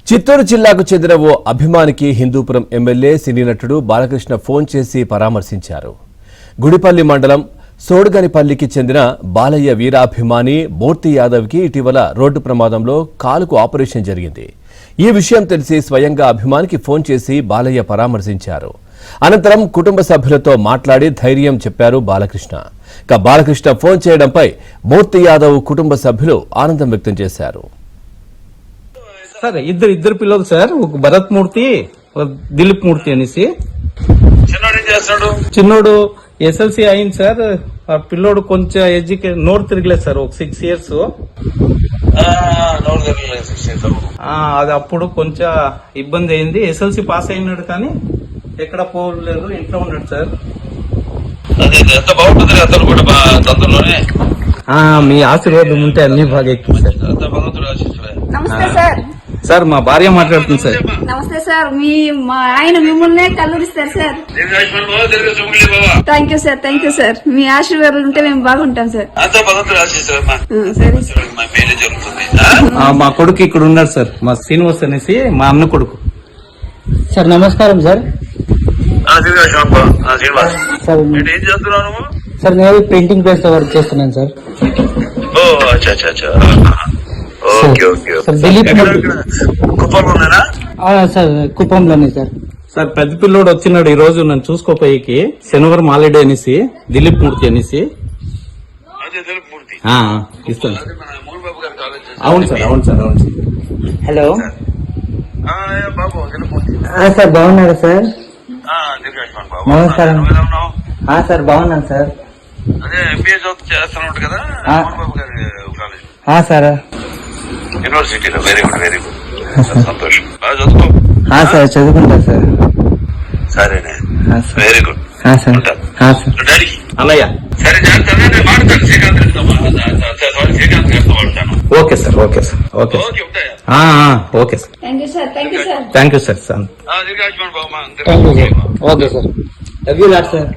చిత్తూరు జిల్లాకు చెందిన ఓ అభిమానికి హిందూపురం ఎమ్మెల్యే సినీ నటుడు బాలకృష్ణ ఫోన్ చేసి పరామర్శించారు. గుడిపల్లి మండలం సోడ్గనిపల్లికి చెందిన బాలయ్య వీరాభిమాని మూర్తి యాదవ్కి ఇటీవల రోడ్డు ప్రమాదంలో కాలుకు ఆపరేషన్ జరిగింది. ఈ విషయం తెలిసి స్వయంగా అభిమానికి ఫోన్ చేసి బాలయ్య పరామర్శించారు. అనంతరం కుటుంబ సభ్యులతో మాట్లాడి ధైర్యం చెప్పారు బాలకృష్ణ. బాలకృష్ణ ఫోన్ చేయడంపై మూర్తి యాదవ్ కుటుంబ సభ్యులు ఆనందం వ్యక్తం చేశారు. సార్ ఇద్దరు పిల్లలు సార్, ఒక భరత్ మూర్తి, దిలీప్ మూర్తి అనేసి. చిన్నోడు ఎస్ఎల్సి అయింది సార్. ఆ పిల్లోడు కొంచెం నోరు తిరగలేదు సార్, ఒక 6 years. అది అప్పుడు కొంచెం ఇబ్బంది అయింది. ఎస్ఎల్సి పాస్ అయినాడు కానీ ఎక్కడ పోలేదు, ఇంట్లో ఉన్నాడు సార్. మీ ఆశీర్వాదం ఉంటే అన్ని బాగా ఎక్కువ సార్. నమస్తే సార్. సార్ మా భార్య మాట్లాడుతుంది సార్. నమస్తే సార్. మా ఆయన మిమ్మల్ని కల్లూరిస్తారు సార్. Thank you sir. మీ ఆశీర్వాదాలు ఉంటే మేము బాగుంటాం సార్. మా కొడుకు ఇక్కడ ఉన్నాడు సార్, మా శ్రీనివాస్ అనేసి, మా అన్న కొడుకు సార్. నమస్కారం సార్. సార్ నేను ప్రింటింగ్ ప్రెస్ లో వర్క్ చేస్తున్నాను సార్. దిలీప్ సార్ కుప్పంలోనే సార్. సార్ పెద్ద పిల్లోడు వచ్చినాడు ఈ రోజు నన్ను చూసుకోపోయికి. శనివారం హాలిడే అనేసి, దిలీప్ మూర్తి అనేసి ఇస్తాను సార్. అవును సార్. హలో సార్, బాగున్నారా సార్? నమస్కారం సార్, బాగున్నాను సార్. సార్ యూనివర్సిటీలో వెరీ గుడ్ సంతోషం. బాగా చదువుకో. సార్ చదువుకుంటా సార్. సరేనే, వెరీ గుడ్. డాడీ అన్నయ్య. సరే నేను మాట్లాడతాను శ్రీకాంత్ మాట్లాడతాను. Okay sir. Okay okay sir. Thank you sir. Thank you sir. దీర్ఘాయుష్మాన్ బాబు. Okay sir. Love you lot sir.